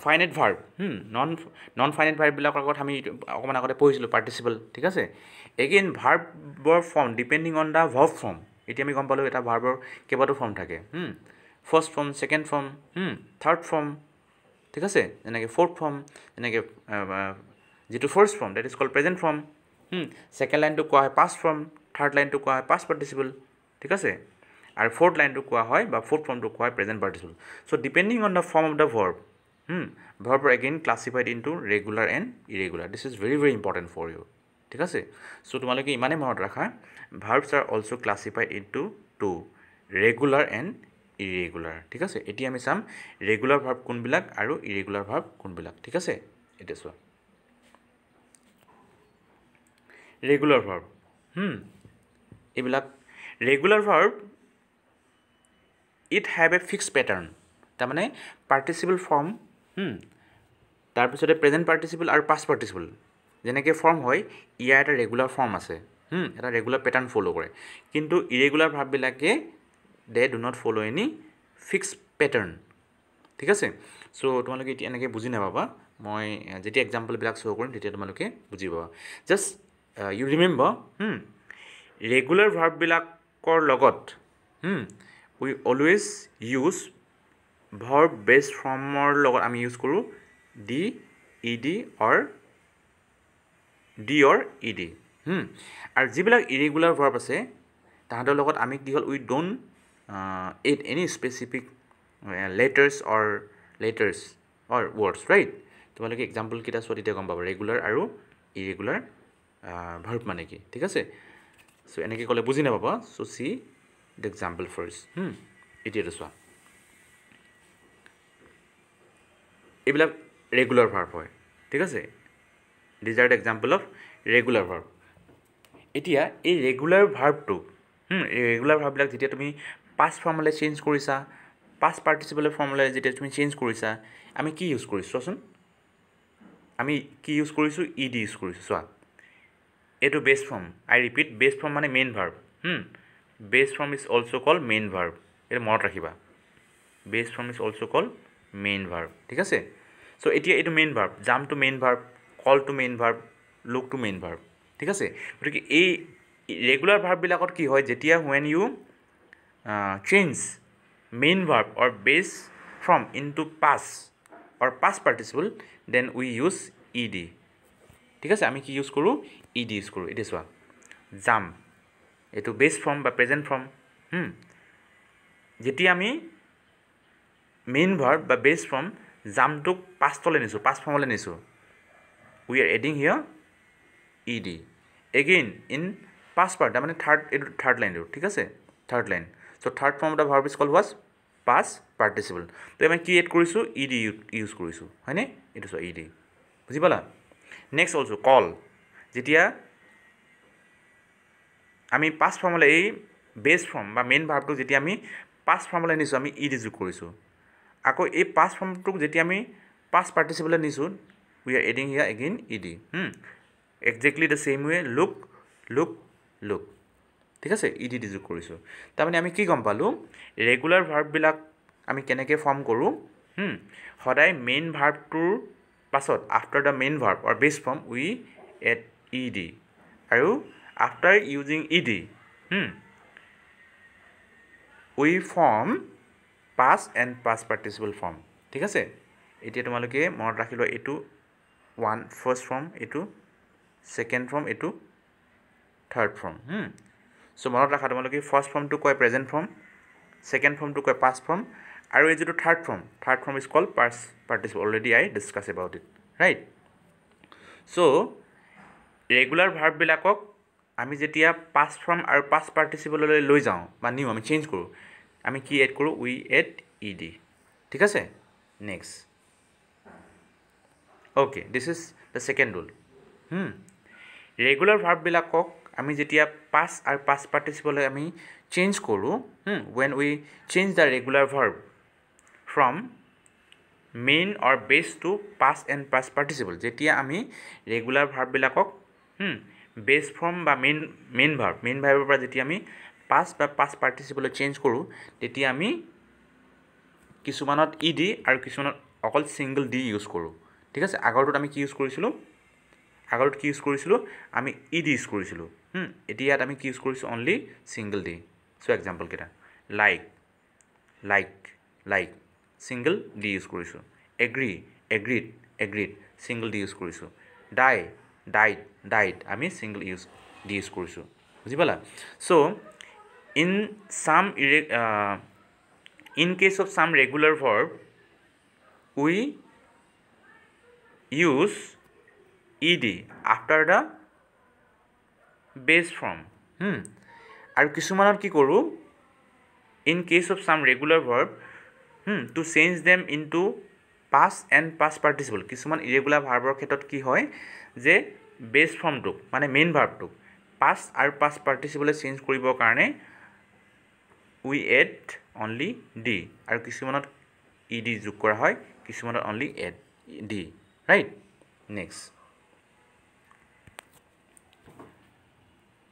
finite verb non finite verb বিলাকৰ আগত আমি অকমান আগতে পঢ়িছিলো participle ঠিক আছে again verb form depending on the verb form এটি আমি গম পালো এটা verb কেবাটো form থাকে first form second form third form ঠিক আছে এনেকে fourth form এনেকে যেটো first form that is called present form second line to কোৱা হয় past form third line to কোৱা হয় past participle ঠিক আছে আৰু fourth line to কোৱা হয় বা fourth form to কোৱা হয় present participle so depending on the form of the verb verb are again classified into regular and irregular this is very very important for you ঠিক আছে so তোমালোকে ইমানে মনত ৰাখা verbs are also classified into two regular and irregular ঠিক আছে এটি আমি চাম regular verb কোনবিলাক আৰু irregular verb কোনবিলাক ঠিক আছে এটা চোৱা regular verb এবিলাক regular verb it have a fixed pattern তাৰ মানে participle form তাৰ পিছতে present participle আৰু past participle যেনেকৈ form হয় ইয়া এটা regular form আছে এটা regular pattern follow কৰে কিন্তু irregular verb বিলাকে they do not follow any fixed pattern ঠিক আছে so তোমালোকে এটি এনেকৈ বুজি নাপাবা মই যেটি এক্সাম্পল বিলাক শো কৰিম তেতিয়া তোমালোকে বুজি পাবা just you remember regular verb বিলাকৰ লগত we always use verb based formৰ লগত আমি ইউজ কৰো d ed or ed আৰু যিবিলাক irregular verb আছে তাহাঁতৰ লগত আমি কি হল we don't add any specific letters or words right তোমালোকে এক্সাম্পল কিটা চোৱা তেতিয়া গম পাবা regular আৰু ইৰেগুলাৰ ভাৰ্ব মানে কি ঠিক আছে সো এনেকৈ ক'লে বুজি নাপাব so C the example first এতিয়াতো চোৱা এইবিলাক ৰেগুলাৰ ভাৰ্ব হয় ঠিক আছে these are the example of regular verb এতিয়া এই ৰেগুলাৰ ভাৰ্বটো ৰেগুলাৰ ভাৰ্ববিলাক যেতিয়া তুমি পাষ্ট ফৰ্মলৈ চেঞ্জ কৰিছা পাষ্ট পাৰ্টিচিপল ফৰ্মলৈ যেতিয়া তুমি চেঞ্জ কৰিছা আমি কি ইউজ কৰিছোঁ চোৱাচোন আমি কি ইউজ কৰিছোঁ ই ডি ইউজ কৰিছোঁ চোৱা এইটো base form I repeat base form মানে main verb base form is also' call main verb এইটো মনত ৰাখিবা base form is also' call main verb ঠিক আছে চ' এতিয়া এইটো main verb jump to main verb call to main verb look to main verb ঠিক আছে গতিকে এই ৰেগুলাৰ ভাৰ্ববিলাকত কি হয় যেতিয়া when you change main verb or base form into past or past participle then we use E D ঠিক আছে আমি কি ইউজ কৰোঁ ই ডি ইউজ কৰোঁ এতিয়া চোৱা জাম এইটো বেছ ফৰ্ম বা প্ৰেজেণ্ট ফৰ্ম যেতিয়া আমি মেইন ভাৰ্ব বা বেছ ফৰ্ম জামটোক পাষ্টলৈ নিছোঁ পাষ্ট ফৰ্মলৈ নিছোঁ we are adding here E D again in past part তাৰমানে এইটো থাৰ্ড লাইনটো ঠিক আছে third line so' third form of the verb is call was past participle তো আমি কি এড কৰিছোঁ ই ডি ইউজ কৰিছোঁ হয়নে এইটো চোৱা ই ডি বুজি পালা নেক্সট অলছ' কল যেতিয়া আমি পাষ্ট ফৰ্মলৈ এই বেছ ফৰ্ম বা মেইন ভাৰ্বটোক যেতিয়া আমি পাষ্ট ফৰ্মলৈ নিছোঁ আমি ই ডি যোগ কৰিছোঁ আকৌ এই পাষ্ট ফৰ্মটোক যেতিয়া আমি পাষ্ট পাৰ্টিচিপলৈ নিছোঁ we are adding here again E D exactly the same way look look look ঠিক আছে ই ডি যোগ কৰিছোঁ তাৰমানে আমি কি গম পালোঁ ৰেগুলাৰ ভাৰ্ববিলাক আমি কেনেকৈ ফৰ্ম কৰোঁ সদায় মেইন ভাৰ্বটোৰ পাছত after the main verb or base form we add E D আৰু after using E D we form past and past participle form ঠিক আছে এতিয়া তোমালোকে মনত ৰাখি লোৱা এইটো ফাৰ্ষ্ট ফৰ্ম এইটো ছেকেণ্ড ফৰ্ম এইটো থাৰ্ড ফৰ্ম চ' মনত ৰাখা তোমালোকে ফাৰ্ষ্ট ফৰ্মটো কয় প্ৰেজেণ্ট ফৰ্ম ছেকেণ্ড ফৰ্মটো কয় পাষ্ট ফৰ্ম আৰু এই যিটো third form is call past participle already I discuss about it right so' regular ভাৰ্ববিলাকক আমি যেতিয়া পাষ্ট ফৰ্ম আৰু পাষ্ট পাৰ্টিচিপললৈ লৈ যাওঁ বা নিওঁ আমি চেঞ্জ কৰোঁ আমি কি এড কৰোঁ উই এড ই ডি ঠিক আছে next okay this is the second rule regular ভাৰ্ববিলাকক আমি যেতিয়া পাষ্ট আৰু পাষ্ট পাৰ্টিচিপললৈ আমি চেঞ্জ কৰোঁ when we change the regular verb from main or base to past and past participle যেতিয়া আমি ৰেগুলাৰ ভাৰ্ববিলাকক বেছ ফৰ্ম বা মেইন ভাৰ্বৰ পৰা যেতিয়া আমি পাষ্ট বা পাষ্ট পাৰ্টিচিপললৈ চেঞ্জ কৰোঁ তেতিয়া আমি কিছুমানত ই ডি আৰু কিছুমানত অকল ছিংগল ডি ইউজ কৰোঁ ঠিক আছে আগৰটোত আমি কি ইউজ কৰিছিলোঁ আমি ই ডি ইউজ কৰিছিলোঁ এতিয়া ইয়াত আমি কি ইউজ কৰিছোঁ only single D C' example কেইটা লাইক ছিংগল ডি ইউজ কৰিছোঁ এগ্ৰিড ছিংগল ডি ইউজ কৰিছোঁ ডাইড আমি ছিংগল ডি ইউজ কৰিছোঁ বুজি পালা চ' in case of some regular verb we use ed after the base form আৰু কিছুমানত কি কৰোঁ in case of some regular verb to change them into past and past participle কিছুমান irregular ভাৰ্বৰ ক্ষেত্ৰত কি হয় যে বেছ ফৰ্মটোক মানে মেইন ভাৰ্বটোক পাষ্ট আৰু পাষ্ট পাৰ্টিচিপলে চেঞ্জ কৰিবৰ কাৰণে উই এড অনলি ডি আৰু কিছুমানত ই ডি যোগ কৰা হয় কিছুমানত only add D right next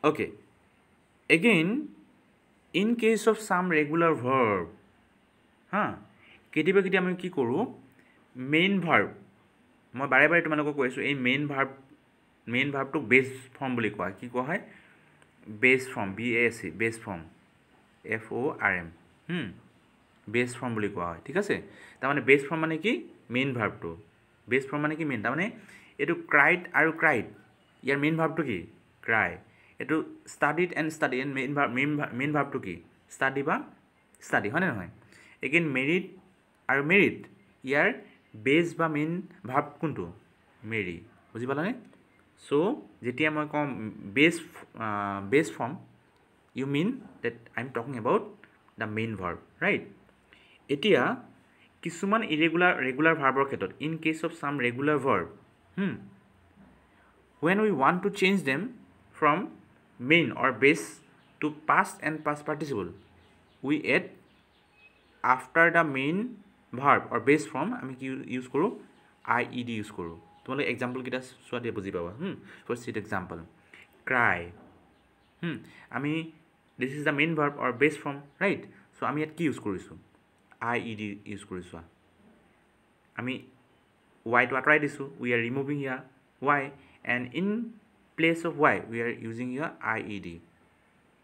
okay again in case of some regular verb কেতিয়াবা আমি কি কৰোঁ মেইন ভাৰ্ব মই বাৰে বাৰে তোমালোকক কৈ আছোঁ এই মেইন ভাৰ্বটোক বেছ ফৰ্ম বুলি কোৱা হয় কি কোৱা হয় বেছ ফৰ্ম BASE বেছ ফৰ্ম FORM বেছ ফৰ্ম বুলি কোৱা হয় ঠিক আছে তাৰমানে বেছ ফৰ্ম মানে কি মেইন ভাৰ্বটো বেছ ফৰ্ম মানে কি মেইন তাৰমানে এইটো ক্ৰাইড আৰু ক্ৰাইড ইয়াৰ মেইন ভাৰ্বটো কি ক্ৰাই এইটো studied and study and main ভাৰ্বটো কি ষ্টাডি বা ষ্টাডি হয়নে নহয় এগেইন মেৰিড আৰু মেৰিড ইয়াৰ বেছ বা মেইন ভাৰ্ব কোনটো মেৰি বুজি পালানে So jetia moi kom base form, you mean that I'm talking about the main verb, right? Etia kisuman regular verbor khetot, in case of some regular verb, when we want to change them from main or base to past and past participle, we add after the main verb or base form আমি কি use কৰোঁ IED use কৰোঁ তোমালোকে example কিটা চোৱা দিয়ে বুজি পাবা ফাৰ্ষ্ট ইট এক্সাম্পল cry আমি this is the main verb or base form, right? So আমি ইয়াত কি ইউজ কৰিছোঁ IED ইউজ কৰিছোঁ আমি y to আঁতৰাই দিছোঁ, we are removing here y, and in place of y we are using here IED.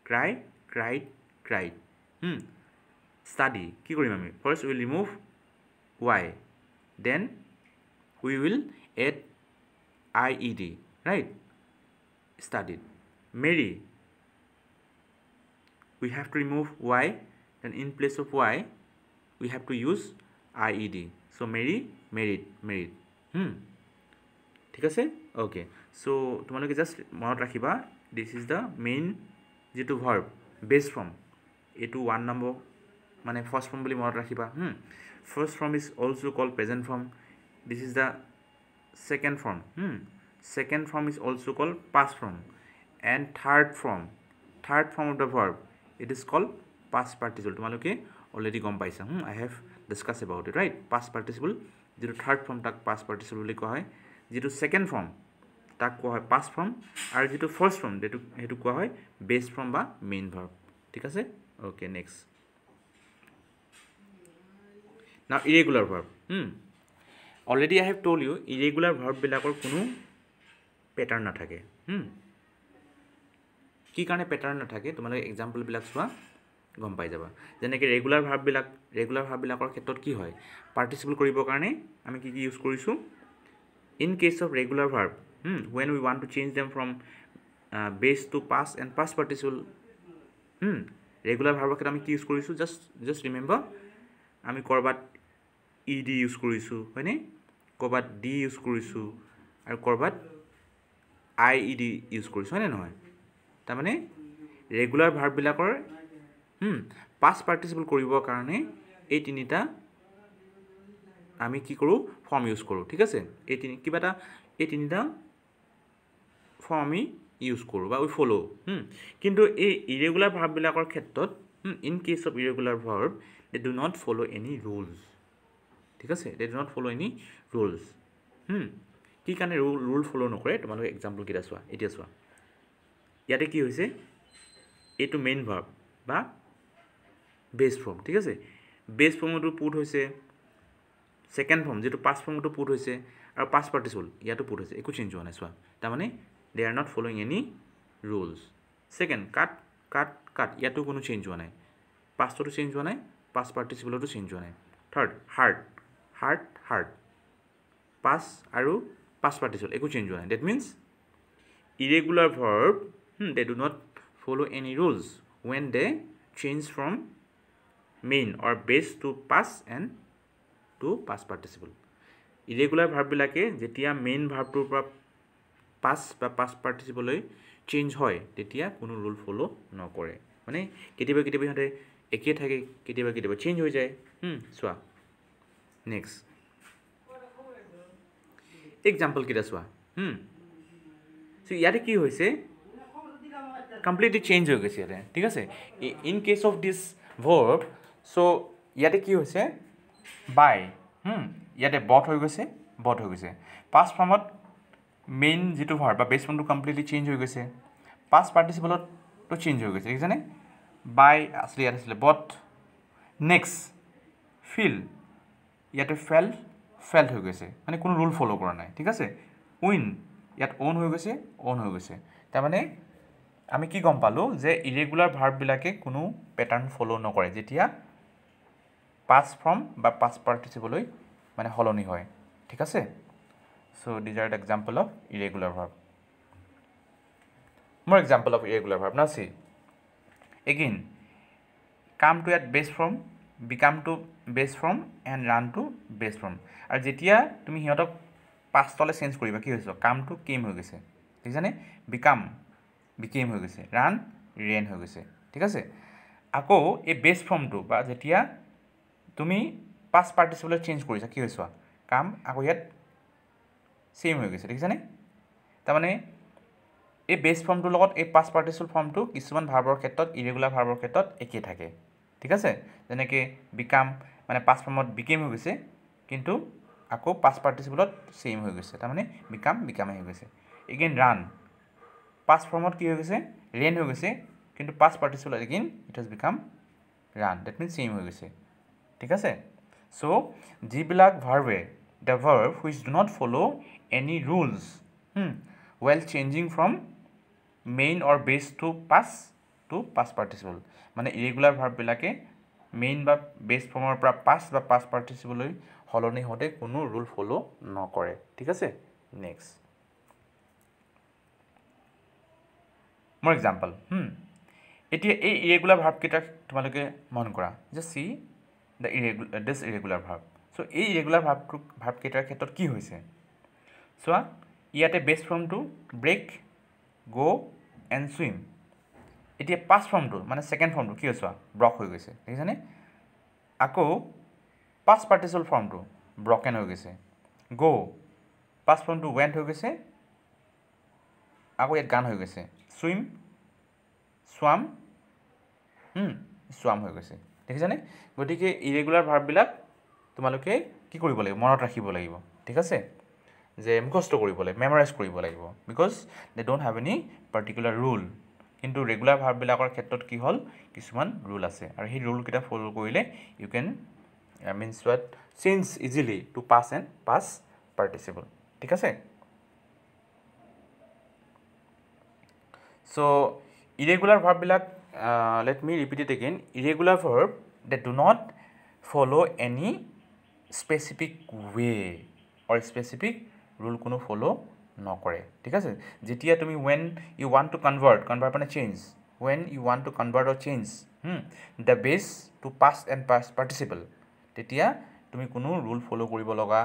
Cry, cried, cried. Study কি কৰিম আমি first we will remove y, then we will add IED, right? Studied. Marry, we have to remove y, then in place of y we have to use IED. So marry, married, married. ঠিক আছে okay, so তোমালোকে just মনত ৰাখিবা this is the main যেটো verb base form, এটো 1 number মানে first form বুলি মনত ৰাখিবা first form is also called present form, this is the second form second form is also called past form, and third form of the verb it is called past participle. তোমালোকে already গম পাইছা I have discussed about it, right? Past participle যেটো third form তাক past participle বুলি কোৱা হয়, যেটো second form তাক কোৱা হয় past form, আৰু যেটো first form হেতু কোৱা হয় base form বা main verb. ঠিক আছে okay, next. Now irregular verb. Already I have told you irregular verb bilakor কোনো pattern নাথাকে কি কাৰণে pattern নাথাকে তোমালোকে এক্সাম্পল বিলাক চোৱা গম পাই যাবা যেনেকৈ ৰেগুলাৰ ভাৰ্ব বিলাকৰ ক্ষেত্ৰত কি হয় পাৰ্টিসিপল কৰিবৰ কাৰণে আমি কি ইউজ কৰিছো in case of regular verb when we want to change them from base to past and past participle regular verb ক আমি কি ইউজ কৰিছো just remember আমি কৰবাত ed ইউজ কৰিছো হয়নে কৰবাত d ইউজ কৰিছো আৰু কৰবাত ied ইউজ কৰিছো হয়নে নহয় তাৰ মানে ৰেগুলাৰ ভাৰ্ব বিলাকৰ past participle কৰিবৰ কাৰণে এই তিনিটা আমি কি কৰো ফৰ্ম ইউজ কৰো ঠিক আছে এই তিনিটা ফৰ্ম আমি ইউজ কৰো বা উই ফলো কিন্তু এই ইৰেগুলাৰ ভাৰ্ব বিলাকৰ ক্ষেত্ৰত in case of irregular verb they do not follow any rules ঠিক আছে they do not follow any rules কি কাৰণে rule follow নকৰে তোমালোকে এক্সাম্পল কিটা চোৱা এতিয়া চোৱা ইয়াতে কি হৈছে এটো মেইন ভাৰ্ব বা বেস ফৰ্ম ঠিক আছে বেস ফৰ্মটো পুট হৈছে সেকেন্ড ফৰ্ম যেটো পাস্ট ফৰ্মটো পুট হৈছে আৰু পাস্ট পাৰ্টিসিপল ইয়াটো পুট হৈছে একো চেঞ্জ হোৱা নাই চোৱা তাৰ মানে they are not following any rules second cut ইয়াটো কোনো চেঞ্জ হোৱা নাই পাস্টটো চেঞ্জ হোৱা নাই পাস্ট পাৰ্টিসিপলটো চেঞ্জ হোৱা নাই থাৰ্ড হাৰ্ট পাস্ট আৰু পাস্ট পাৰ্টিসিপল একো চেঞ্জ হোৱা নাই that means irregular verb they do not follow any rules when they change from main or base to past and to past participle. Irregular verb bilake jetia main verb to past ba past participle লৈ change hoy tetia কোনো rule follow নকৰে মানে কেতিয়াবা হতে একে থাকে কেতিয়াবা change হৈ যায় সোৱা নেক্সট এক্সাম্পল কিটা সোৱা সো ইয়াতে কি হৈছে completely change হৈ গৈছে ইয়াতে ঠিক আছে in case of this verb so ইয়াতে কি হৈছে by ইয়াতে bought হৈ গৈছে past formত main যেটো verb বা base formটো completely change হৈ গৈছে past participle তো change হৈ গৈছে ঠিক আছে নে by আসলে ইয়াতে আছিল bought next feel ইয়াতে felt হৈ গৈছে মানে কোনো rule follow কৰা নাই ঠিক আছে win ইয়াত own হৈ গৈছে তাৰ মানে আমি কি গম পালো যে ইৰেগুলাৰ ভাৰ্ব বিলাকে কোনো প্যাটাৰ্ন ফলো নকৰে যেতিয়া past form বা past participle লৈ মানে হলনি হয় ঠিক আছে so these are the example of irregular verb more example of irregular verb now see again come to at base form become to base form and run to base form আৰু যেতিয়া তুমি হিয়তক past লৈ change কৰিবা কি হৈছে come to came হৈ গৈছে দেখিছানে বিকাম বিকেম হৈ গৈছে ৰান ৰেন হৈ গৈছে ঠিক আছে আকৌ এই বেছ ফৰ্মটো বা যেতিয়া তুমি পাষ্ট পাৰ্টিচিপললৈ চেঞ্জ কৰিছা কি হৈছে কাম আকৌ ইয়াত সেম হৈ গৈছে দেখিছানে তাৰমানে এই বেছ ফৰ্মটোৰ লগত এই পাষ্ট পাৰ্টিচিপল ফৰ্মটো কিছুমান ভাৰ্বৰ ক্ষেত্ৰত ইৰেগুলাৰ ভাৰ্বৰ ক্ষেত্ৰত একেই থাকে ঠিক আছে যেনেকৈ বিকাম মানে পাষ্ট ফৰ্মত বিকেম হৈ গৈছে কিন্তু আকৌ পাষ্ট পাৰ্টিচিপলত সেম হৈ গৈছে তাৰমানে বিকামে হৈ গৈছে এগেইন ৰান পাষ্ট ফৰ্মত কি হৈ গৈছে ৰেন হৈ গৈছে কিন্তু পাষ্ট পাৰ্টিচিপলত again it has become run that means same হৈ গৈছে ঠিক আছে চ' যিবিলাক ভাৰ্বে the verb which do not follow' any rules well changing from main or base to past participle মানে ইৰেগুলাৰ ভাৰ্ববিলাকে মেইন বা বেছ ফৰ্মৰ পৰা পাষ্ট বা পাষ্ট পাৰ্টিচিপললৈ সলনি হওঁতে কোনো ৰুল ফ'ল' নকৰে ঠিক আছে নেক্সট মোৰ এক্সাম্পল এতিয়া এই ইৰেগুলাৰ ভাৰ্বকেইটা তোমালোকে মন কৰা যে চি দিছ ইৰেগুলাৰ ভাৰ্ব চ' এই ইৰেগুলাৰ ভাৰ্বকেইটাৰ ক্ষেত্ৰত কি হৈছে চোৱা ইয়াতে বেছ ফৰ্মটো ব্ৰেক গ' এণ্ড ছুইম এতিয়া পাষ্ট ফৰ্মটো মানে ছেকেণ্ড ফৰ্মটো কি হৈছে ব্ৰক হৈ গৈছে দেখিছানে আকৌ পাষ্ট পাৰ্টিচিপল ফৰ্মটো ব্ৰকেন হৈ গৈছে গ' পাষ্ট ফৰ্মটো ৱেণ্ট হৈ গৈছে আকৌ ইয়াত গান হৈ গৈছে ছুইম স্বাম হৈ গৈছে দেখিছানে গতিকে ইৰেগুলাৰ ভাৰ্ববিলাক তোমালোকে কি কৰিব লাগিব মনত ৰাখিব লাগিব ঠিক আছে যে মুখস্থ কৰিব লাগিব মেমৰাইজ কৰিব লাগিব because they don't have any particular rule কিন্তু ৰেগুলাৰ ভাৰ্ববিলাকৰ ক্ষেত্ৰত কি হ'ল কিছুমান ৰুল আছে আৰু সেই ৰুলকেইটা ফ'ল' কৰিলে you can mince what change easily to past and past participle ঠিক আছে চ' ইৰেগুলাৰ ভাৰ্ববিলাক let me repeat it again irregular verb that do not follow any specific way or specific rule কোনো follow নকৰে ঠিক আছে যেতিয়া তুমি when you want to convert মানে change when you want to convert or change the base to past and past participle তেতিয়া তুমি কোনো rule follow কৰিব লগা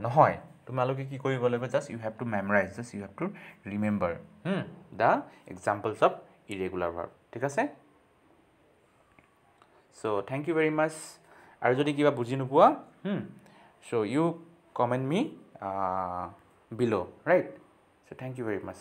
নহয় তোমালোকে কি কৰিব লাগিব just you have to memorize just you have to remember the examples of irregular verb ঠিক আছে so thank you very much আৰু যদি কিবা বুজি নোপোৱা so you comment me below right so thank you very much